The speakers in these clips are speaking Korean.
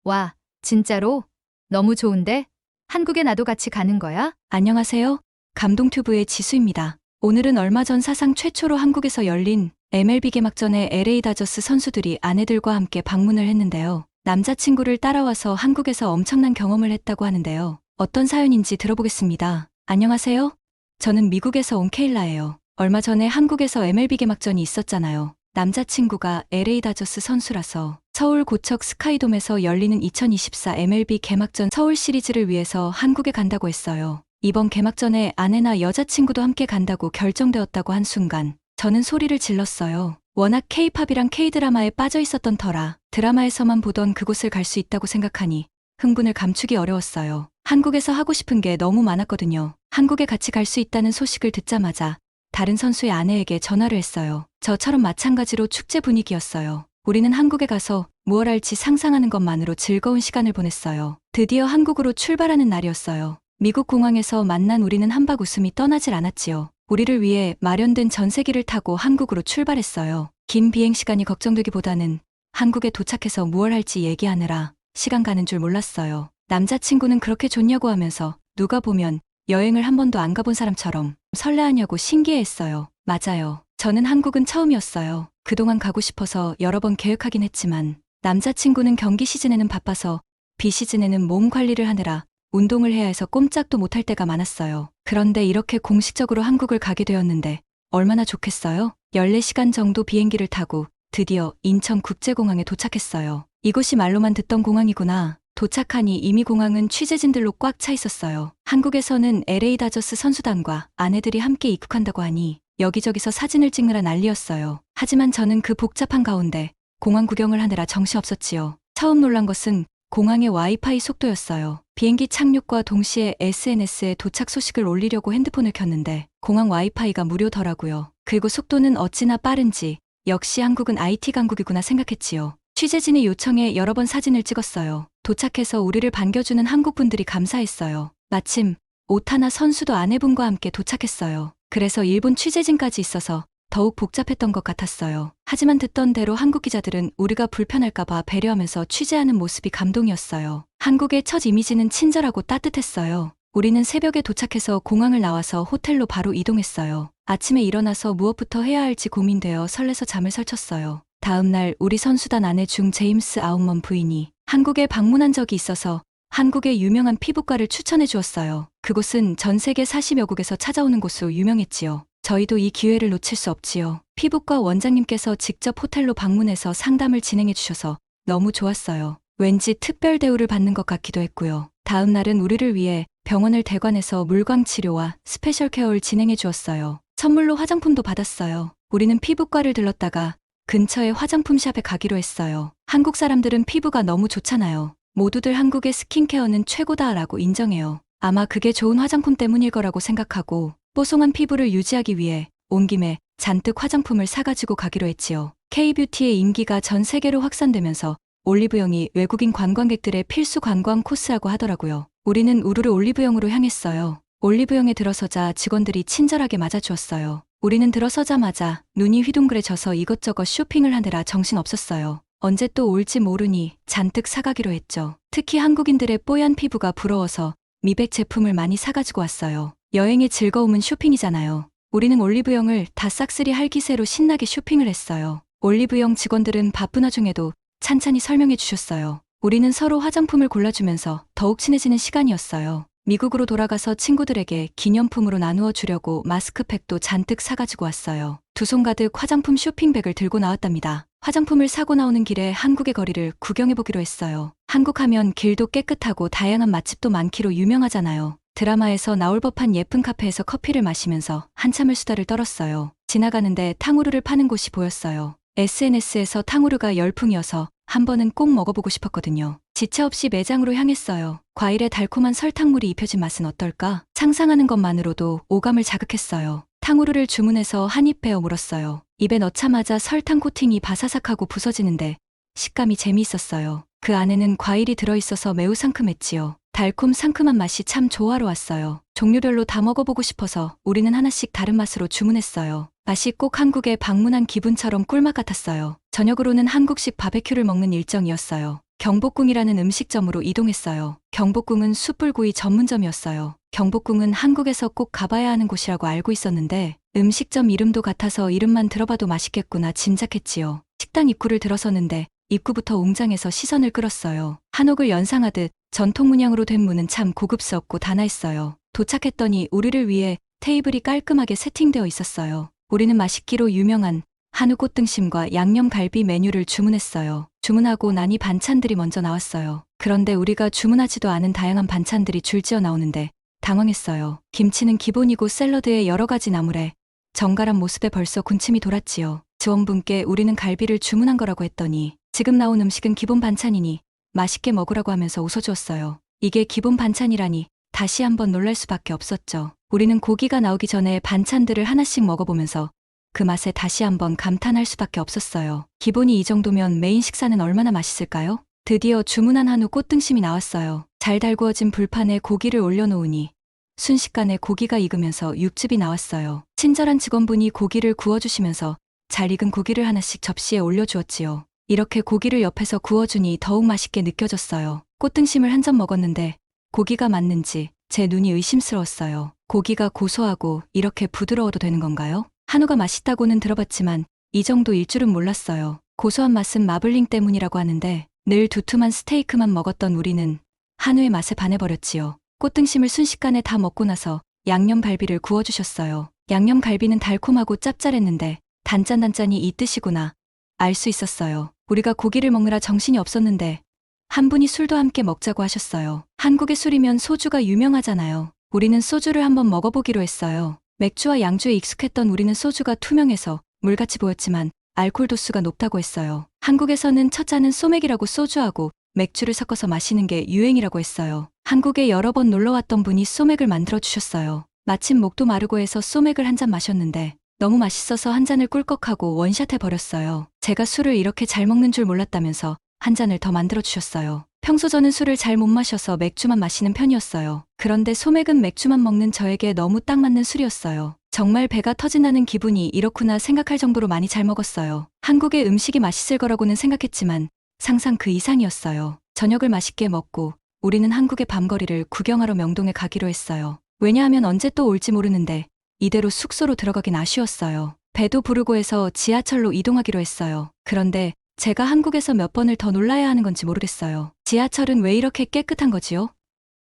와, 진짜로? 너무 좋은데? 한국에 나도 같이 가는 거야? 안녕하세요. 감동튜브의 지수입니다. 오늘은 얼마 전 사상 최초로 한국에서 열린 MLB 개막전에 LA 다저스 선수들이 아내들과 함께 방문을 했는데요. 남자친구를 따라와서 한국에서 엄청난 경험을 했다고 하는데요. 어떤 사연인지 들어보겠습니다. 안녕하세요. 저는 미국에서 온 케일라예요. 얼마 전에 한국에서 MLB 개막전이 있었잖아요. 남자친구가 LA 다저스 선수라서 서울 고척 스카이돔에서 열리는 2024 MLB 개막전 서울 시리즈를 위해서 한국에 간다고 했어요. 이번 개막전에 아내나 여자친구도 함께 간다고 결정되었다고 한 순간 저는 소리를 질렀어요. 워낙 K-팝이랑 K-드라마에 빠져 있었던 터라 드라마에서만 보던 그곳을 갈 수 있다고 생각하니 흥분을 감추기 어려웠어요. 한국에서 하고 싶은 게 너무 많았거든요. 한국에 같이 갈 수 있다는 소식을 듣자마자 다른 선수의 아내에게 전화를 했어요. 저처럼 마찬가지로 축제 분위기였어요. 우리는 한국에 가서 무얼 할지 상상하는 것만으로 즐거운 시간을 보냈어요. 드디어 한국으로 출발하는 날이었어요. 미국 공항에서 만난 우리는 한박 웃음이 떠나질 않았지요. 우리를 위해 마련된 전세기를 타고 한국으로 출발했어요. 긴 비행 시간이 걱정되기보다는 한국에 도착해서 무얼 할지 얘기하느라 시간 가는 줄 몰랐어요. 남자친구는 그렇게 좋냐고 하면서 누가 보면 여행을 한 번도 안 가본 사람처럼 설레하냐고 신기해했어요. 맞아요. 저는 한국은 처음이었어요. 그동안 가고 싶어서 여러 번 계획하긴 했지만 남자친구는 경기 시즌에는 바빠서 비시즌에는 몸 관리를 하느라 운동을 해야 해서 꼼짝도 못할 때가 많았어요. 그런데 이렇게 공식적으로 한국을 가게 되었는데 얼마나 좋겠어요? 14시간 정도 비행기를 타고 드디어 인천국제공항에 도착했어요. 이곳이 말로만 듣던 공항이구나. 도착하니 이미 공항은 취재진들로 꽉 차 있었어요. 한국에서는 LA 다저스 선수단과 아내들이 함께 입국한다고 하니 여기저기서 사진을 찍느라 난리였어요. 하지만 저는 그 복잡한 가운데 공항 구경을 하느라 정신없었지요. 처음 놀란 것은 공항의 와이파이 속도였어요. 비행기 착륙과 동시에 SNS에 도착 소식을 올리려고 핸드폰을 켰는데 공항 와이파이가 무료더라고요. 그리고 속도는 어찌나 빠른지 역시 한국은 IT 강국이구나 생각했지요. 취재진의 요청에 여러 번 사진을 찍었어요. 도착해서 우리를 반겨주는 한국분들이 감사했어요. 마침 오타나 선수도 아내분과 함께 도착했어요. 그래서 일본 취재진까지 있어서 더욱 복잡했던 것 같았어요. 하지만 듣던 대로 한국 기자들은 우리가 불편할까봐 배려하면서 취재하는 모습이 감동이었어요. 한국의 첫 이미지는 친절하고 따뜻했어요. 우리는 새벽에 도착해서 공항을 나와서 호텔로 바로 이동했어요. 아침에 일어나서 무엇부터 해야 할지 고민되어 설레서 잠을 설쳤어요. 다음 날 우리 선수단 아내 중 제임스 아웃먼 부인이 한국에 방문한 적이 있어서 한국의 유명한 피부과를 추천해 주었어요. 그곳은 전 세계 40여 국에서 찾아오는 곳으로 유명했지요. 저희도 이 기회를 놓칠 수 없지요. 피부과 원장님께서 직접 호텔로 방문해서 상담을 진행해 주셔서 너무 좋았어요. 왠지 특별 대우를 받는 것 같기도 했고요. 다음 날은 우리를 위해 병원을 대관해서 물광 치료와 스페셜 케어를 진행해 주었어요. 선물로 화장품도 받았어요. 우리는 피부과를 들렀다가 근처의 화장품 샵에 가기로 했어요. 한국 사람들은 피부가 너무 좋잖아요. 모두들 한국의 스킨케어는 최고다라고 인정해요. 아마 그게 좋은 화장품 때문일 거라고 생각하고 뽀송한 피부를 유지하기 위해 온 김에 잔뜩 화장품을 사가지고 가기로 했지요. K-뷰티의 인기가 전 세계로 확산되면서 올리브영이 외국인 관광객들의 필수 관광 코스라고 하더라고요. 우리는 우르르 올리브영으로 향했어요. 올리브영에 들어서자 직원들이 친절하게 맞아주었어요. 우리는 들어서자마자 눈이 휘둥그레져서 이것저것 쇼핑을 하느라 정신없었어요. 언제 또 올지 모르니 잔뜩 사가기로 했죠. 특히 한국인들의 뽀얀 피부가 부러워서 미백 제품을 많이 사가지고 왔어요. 여행의 즐거움은 쇼핑이잖아요. 우리는 올리브영을 다 싹쓸이 할 기세로 신나게 쇼핑을 했어요. 올리브영 직원들은 바쁜 와중에도 찬찬히 설명해 주셨어요. 우리는 서로 화장품을 골라주면서 더욱 친해지는 시간이었어요. 미국으로 돌아가서 친구들에게 기념품으로 나누어 주려고 마스크팩도 잔뜩 사가지고 왔어요. 두 손 가득 화장품 쇼핑백을 들고 나왔답니다. 화장품을 사고 나오는 길에 한국의 거리를 구경해보기로 했어요. 한국 하면 길도 깨끗하고 다양한 맛집도 많기로 유명하잖아요. 드라마에서 나올 법한 예쁜 카페에서 커피를 마시면서 한참을 수다를 떨었어요. 지나가는데 탕후루를 파는 곳이 보였어요. SNS에서 탕후루가 열풍이어서 한 번은 꼭 먹어보고 싶었거든요. 지체 없이 매장으로 향했어요. 과일에 달콤한 설탕물이 입혀진 맛은 어떨까? 상상하는 것만으로도 오감을 자극했어요. 탕후루를 주문해서 한 입 베어 물었어요. 입에 넣자마자 설탕 코팅이 바사삭하고 부서지는데 식감이 재미있었어요. 그 안에는 과일이 들어있어서 매우 상큼했지요. 달콤 상큼한 맛이 참 조화로웠어요. 종류별로 다 먹어보고 싶어서 우리는 하나씩 다른 맛으로 주문했어요. 맛이 꼭 한국에 방문한 기분처럼 꿀맛 같았어요. 저녁으로는 한국식 바베큐를 먹는 일정이었어요. 경복궁이라는 음식점으로 이동했어요. 경복궁은 숯불구이 전문점이었어요. 경복궁은 한국에서 꼭 가봐야 하는 곳이라고 알고 있었는데 음식점 이름도 같아서 이름만 들어봐도 맛있겠구나 짐작했지요. 식당 입구를 들어서는데 입구부터 웅장해서 시선을 끌었어요. 한옥을 연상하듯 전통 문양으로 된 문은 참 고급스럽고 단아했어요. 도착했더니 우리를 위해 테이블이 깔끔하게 세팅되어 있었어요. 우리는 맛있기로 유명한 한우 꽃등심과 양념갈비 메뉴를 주문했어요. 주문하고 나니 반찬들이 먼저 나왔어요. 그런데 우리가 주문하지도 않은 다양한 반찬들이 줄지어 나오는데 당황했어요. 김치는 기본이고 샐러드에 여러 가지 나물에 정갈한 모습에 벌써 군침이 돌았지요. 직원분께 우리는 갈비를 주문한 거라고 했더니 지금 나온 음식은 기본 반찬이니 맛있게 먹으라고 하면서 웃어주었어요. 이게 기본 반찬이라니 다시 한번 놀랄 수밖에 없었죠. 우리는 고기가 나오기 전에 반찬들을 하나씩 먹어보면서 그 맛에 다시 한번 감탄할 수밖에 없었어요. 기본이 이 정도면 메인 식사는 얼마나 맛있을까요? 드디어 주문한 한우 꽃등심이 나왔어요. 잘 달구어진 불판에 고기를 올려놓으니 순식간에 고기가 익으면서 육즙이 나왔어요. 친절한 직원분이 고기를 구워주시면서 잘 익은 고기를 하나씩 접시에 올려주었지요. 이렇게 고기를 옆에서 구워주니 더욱 맛있게 느껴졌어요. 꽃등심을 한 점 먹었는데 고기가 맞는지 제 눈이 의심스러웠어요. 고기가 고소하고 이렇게 부드러워도 되는 건가요? 한우가 맛있다고는 들어봤지만 이 정도일 줄은 몰랐어요. 고소한 맛은 마블링 때문이라고 하는데 늘 두툼한 스테이크만 먹었던 우리는 한우의 맛에 반해버렸지요. 꽃등심을 순식간에 다 먹고 나서 양념갈비를 구워주셨어요. 양념갈비는 달콤하고 짭짤했는데 단짠단짠이 이 뜻이구나 알 수 있었어요. 우리가 고기를 먹느라 정신이 없었는데 한 분이 술도 함께 먹자고 하셨어요. 한국의 술이면 소주가 유명하잖아요. 우리는 소주를 한번 먹어보기로 했어요. 맥주와 양주에 익숙했던 우리는 소주가 투명해서 물같이 보였지만 알코올 도수가 높다고 했어요. 한국에서는 첫 잔은 소맥이라고 소주하고 맥주를 섞어서 마시는 게 유행이라고 했어요. 한국에 여러 번 놀러왔던 분이 소맥을 만들어 주셨어요. 마침 목도 마르고 해서 소맥을 한 잔 마셨는데 너무 맛있어서 한 잔을 꿀꺽하고 원샷 해버렸어요. 제가 술을 이렇게 잘 먹는 줄 몰랐다면서 한 잔을 더 만들어 주셨어요. 평소 저는 술을 잘 못 마셔서 맥주만 마시는 편이었어요. 그런데 소맥은 맥주만 먹는 저에게 너무 딱 맞는 술이었어요. 정말 배가 터진다는 기분이 이렇구나 생각할 정도로 많이 잘 먹었어요. 한국의 음식이 맛있을 거라고는 생각했지만 상상 그 이상이었어요. 저녁을 맛있게 먹고 우리는 한국의 밤거리를 구경하러 명동에 가기로 했어요. 왜냐하면 언제 또 올지 모르는데 이대로 숙소로 들어가긴 아쉬웠어요. 배도 부르고 해서 지하철로 이동하기로 했어요. 그런데 제가 한국에서 몇 번을 더 놀라야 하는 건지 모르겠어요. 지하철은 왜 이렇게 깨끗한 거지요?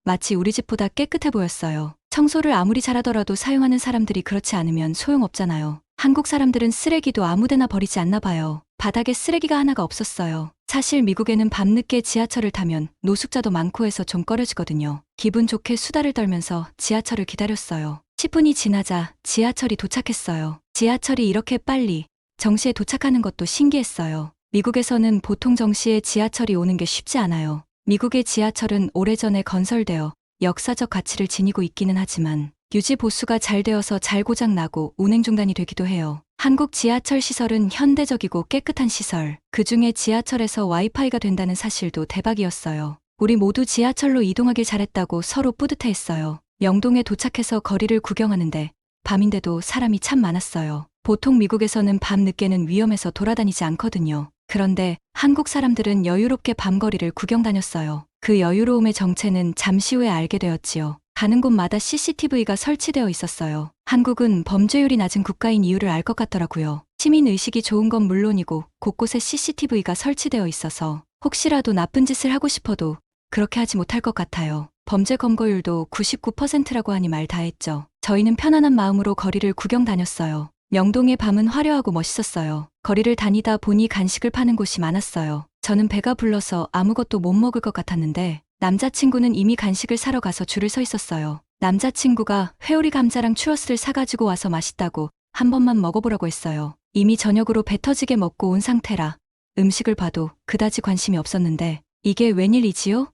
마치 우리 집보다 깨끗해 보였어요. 청소를 아무리 잘하더라도 사용하는 사람들이 그렇지 않으면 소용없잖아요. 한국 사람들은 쓰레기도 아무데나 버리지 않나 봐요. 바닥에 쓰레기가 하나가 없었어요. 사실 미국에는 밤늦게 지하철을 타면 노숙자도 많고 해서 좀 꺼려지거든요. 기분 좋게 수다를 떨면서 지하철을 기다렸어요. 10분이 지나자 지하철이 도착했어요. 지하철이 이렇게 빨리 정시에 도착하는 것도 신기했어요. 미국에서는 보통 정시에 지하철이 오는 게 쉽지 않아요. 미국의 지하철은 오래전에 건설되어 역사적 가치를 지니고 있기는 하지만 유지 보수가 잘 되어서 잘 고장나고 운행 중단이 되기도 해요. 한국 지하철 시설은 현대적이고 깨끗한 시설, 그중에 지하철에서 와이파이가 된다는 사실도 대박이었어요. 우리 모두 지하철로 이동하길 잘했다고 서로 뿌듯해했어요. 명동에 도착해서 거리를 구경하는데 밤인데도 사람이 참 많았어요. 보통 미국에서는 밤늦게는 위험해서 돌아다니지 않거든요. 그런데 한국 사람들은 여유롭게 밤거리를 구경 다녔어요. 그 여유로움의 정체는 잠시 후에 알게 되었지요. 가는 곳마다 CCTV가 설치되어 있었어요. 한국은 범죄율이 낮은 국가인 이유를 알 것 같더라고요. 시민의식이 좋은 건 물론이고 곳곳에 CCTV가 설치되어 있어서 혹시라도 나쁜 짓을 하고 싶어도 그렇게 하지 못할 것 같아요. 범죄 검거율도 99%라고 하니 말 다했죠. 저희는 편안한 마음으로 거리를 구경 다녔어요. 명동의 밤은 화려하고 멋있었어요. 거리를 다니다 보니 간식을 파는 곳이 많았어요. 저는 배가 불러서 아무것도 못 먹을 것 같았는데 남자친구는 이미 간식을 사러 가서 줄을 서 있었어요. 남자친구가 회오리 감자랑 추러스를 사가지고 와서 맛있다고 한 번만 먹어보라고 했어요. 이미 저녁으로 배 터지게 먹고 온 상태라 음식을 봐도 그다지 관심이 없었는데 이게 웬일이지요?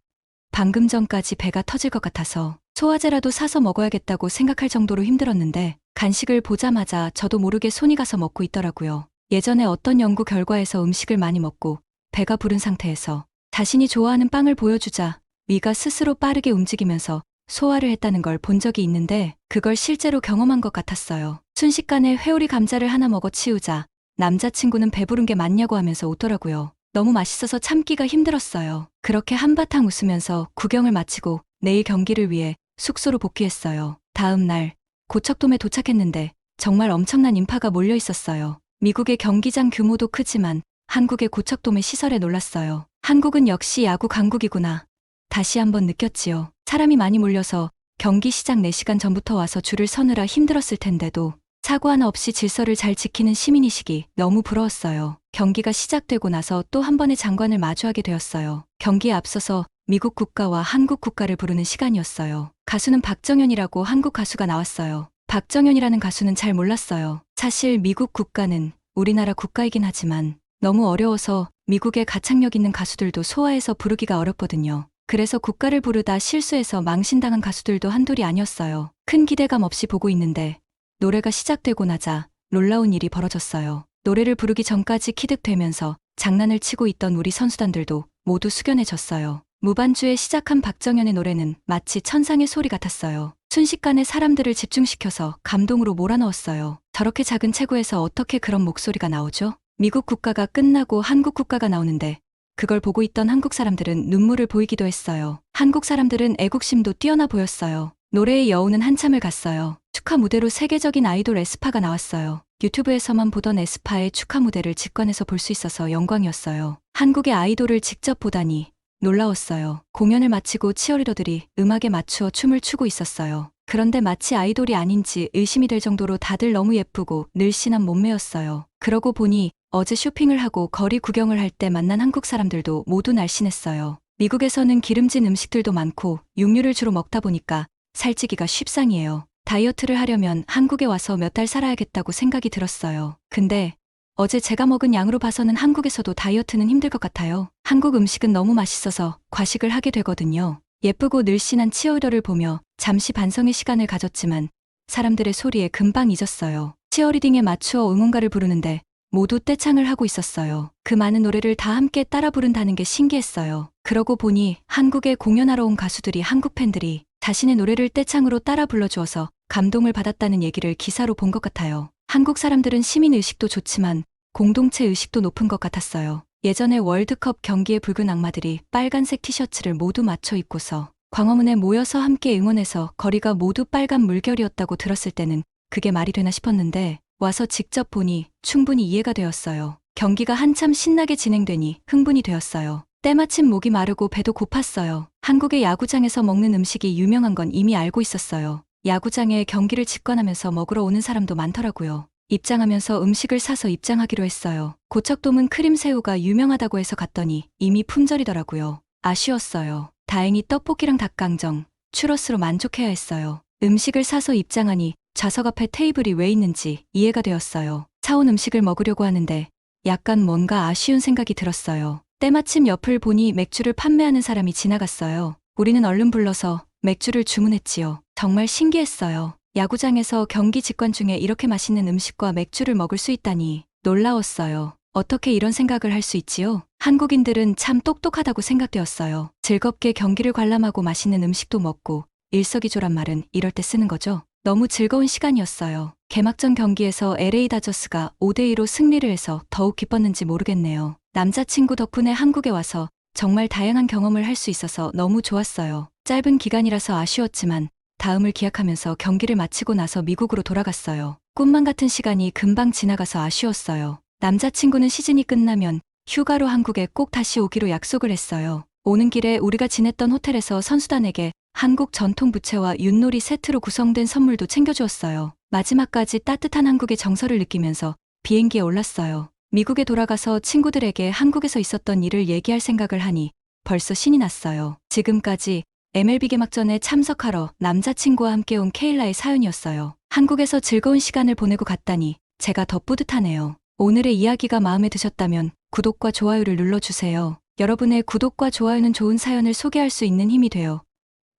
방금 전까지 배가 터질 것 같아서 소화제라도 사서 먹어야겠다고 생각할 정도로 힘들었는데 간식을 보자마자 저도 모르게 손이 가서 먹고 있더라고요. 예전에 어떤 연구 결과에서 음식을 많이 먹고 배가 부른 상태에서 자신이 좋아하는 빵을 보여주자 위가 스스로 빠르게 움직이면서 소화를 했다는 걸 본 적이 있는데 그걸 실제로 경험한 것 같았어요. 순식간에 회오리 감자를 하나 먹어 치우자 남자친구는 배부른 게 맞냐고 하면서 웃더라고요. 너무 맛있어서 참기가 힘들었어요. 그렇게 한바탕 웃으면서 구경을 마치고 내일 경기를 위해 숙소로 복귀했어요. 다음 날 고척돔에 도착했는데 정말 엄청난 인파가 몰려 있었어요. 미국의 경기장 규모도 크지만 한국의 고척돔의 시설에 놀랐어요. 한국은 역시 야구 강국이구나. 다시 한번 느꼈지요. 사람이 많이 몰려서 경기 시작 4시간 전부터 와서 줄을 서느라 힘들었을 텐데도 사고 하나 없이 질서를 잘 지키는 시민의식이 너무 부러웠어요. 경기가 시작되고 나서 또 한 번의 장관을 마주하게 되었어요. 경기에 앞서서 미국 국가와 한국 국가를 부르는 시간이었어요. 가수는 박정현이라고 한국 가수가 나왔어요. 박정현이라는 가수는 잘 몰랐어요. 사실 미국 국가는 우리나라 국가이긴 하지만 너무 어려워서 미국의 가창력 있는 가수들도 소화해서 부르기가 어렵거든요. 그래서 국가를 부르다 실수해서 망신당한 가수들도 한둘이 아니었어요. 큰 기대감 없이 보고 있는데 노래가 시작되고 나자 놀라운 일이 벌어졌어요. 노래를 부르기 전까지 키득대면서 장난을 치고 있던 우리 선수단들도 모두 숙연해졌어요. 무반주에 시작한 박정현의 노래는 마치 천상의 소리 같았어요. 순식간에 사람들을 집중시켜서 감동으로 몰아넣었어요. 저렇게 작은 체구에서 어떻게 그런 목소리가 나오죠? 미국 국가가 끝나고 한국 국가가 나오는데 그걸 보고 있던 한국 사람들은 눈물을 보이기도 했어요. 한국 사람들은 애국심도 뛰어나 보였어요. 노래의 여우는 한참을 갔어요. 축하 무대로 세계적인 아이돌 에스파가 나왔어요. 유튜브에서만 보던 에스파의 축하 무대를 직관해서 볼 수 있어서 영광이었어요. 한국의 아이돌을 직접 보다니 놀라웠어요. 공연을 마치고 치어리더들이 음악에 맞추어 춤을 추고 있었어요. 그런데 마치 아이돌이 아닌지 의심이 될 정도로 다들 너무 예쁘고 늘씬한 몸매였어요. 그러고 보니 어제 쇼핑을 하고 거리 구경을 할 때 만난 한국 사람들도 모두 날씬했어요. 미국에서는 기름진 음식들도 많고 육류를 주로 먹다 보니까 살찌기가 쉽상이에요. 다이어트를 하려면 한국에 와서 몇 달 살아야겠다고 생각이 들었어요. 근데 어제 제가 먹은 양으로 봐서는 한국에서도 다이어트는 힘들 것 같아요. 한국 음식은 너무 맛있어서 과식을 하게 되거든요. 예쁘고 늘씬한 치어리더를 보며 잠시 반성의 시간을 가졌지만 사람들의 소리에 금방 잊었어요. 치어리딩에 맞추어 응원가를 부르는데 모두 떼창을 하고 있었어요. 그 많은 노래를 다 함께 따라 부른다는 게 신기했어요. 그러고 보니 한국에 공연하러 온 가수들이 한국 팬들이 자신의 노래를 떼창으로 따라 불러주어서 감동을 받았다는 얘기를 기사로 본 것 같아요. 한국 사람들은 시민의식도 좋지만 공동체 의식도 높은 것 같았어요. 예전에 월드컵 경기에 붉은 악마들이 빨간색 티셔츠를 모두 맞춰 입고서 광화문에 모여서 함께 응원해서 거리가 모두 빨간 물결이었다고 들었을 때는 그게 말이 되나 싶었는데 와서 직접 보니 충분히 이해가 되었어요. 경기가 한참 신나게 진행되니 흥분이 되었어요. 때마침 목이 마르고 배도 고팠어요. 한국의 야구장에서 먹는 음식이 유명한 건 이미 알고 있었어요. 야구장에 경기를 직관하면서 먹으러 오는 사람도 많더라고요. 입장하면서 음식을 사서 입장하기로 했어요. 고척돔은 크림새우가 유명하다고 해서 갔더니 이미 품절이더라고요. 아쉬웠어요. 다행히 떡볶이랑 닭강정, 추러스로 만족해야 했어요. 음식을 사서 입장하니 좌석 앞에 테이블이 왜 있는지 이해가 되었어요. 사온 음식을 먹으려고 하는데 약간 뭔가 아쉬운 생각이 들었어요. 때마침 옆을 보니 맥주를 판매하는 사람이 지나갔어요. 우리는 얼른 불러서 맥주를 주문했지요. 정말 신기했어요. 야구장에서 경기 직관 중에 이렇게 맛있는 음식과 맥주를 먹을 수 있다니 놀라웠어요. 어떻게 이런 생각을 할 수 있지요? 한국인들은 참 똑똑하다고 생각되었어요. 즐겁게 경기를 관람하고 맛있는 음식도 먹고 일석이조란 말은 이럴 때 쓰는 거죠. 너무 즐거운 시간이었어요. 개막전 경기에서 LA 다저스가 5대2로 승리를 해서 더욱 기뻤는지 모르겠네요. 남자친구 덕분에 한국에 와서 정말 다양한 경험을 할 수 있어서 너무 좋았어요. 짧은 기간이라서 아쉬웠지만 다음을 기약하면서 경기를 마치고 나서 미국으로 돌아갔어요. 꿈만 같은 시간이 금방 지나가서 아쉬웠어요. 남자친구는 시즌이 끝나면 휴가로 한국에 꼭 다시 오기로 약속을 했어요. 오는 길에 우리가 지냈던 호텔에서 선수단에게 한국 전통 부채와 윷놀이 세트로 구성된 선물도 챙겨주었어요. 마지막까지 따뜻한 한국의 정서를 느끼면서 비행기에 올랐어요. 미국에 돌아가서 친구들에게 한국에서 있었던 일을 얘기할 생각을 하니 벌써 신이 났어요. 지금까지 MLB 개막전에 참석하러 남자친구와 함께 온 케일라의 사연이었어요. 한국에서 즐거운 시간을 보내고 갔다니 제가 더 뿌듯하네요. 오늘의 이야기가 마음에 드셨다면 구독과 좋아요를 눌러주세요. 여러분의 구독과 좋아요는 좋은 사연을 소개할 수 있는 힘이 돼요.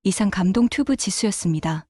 이상 감동튜브 지수였습니다.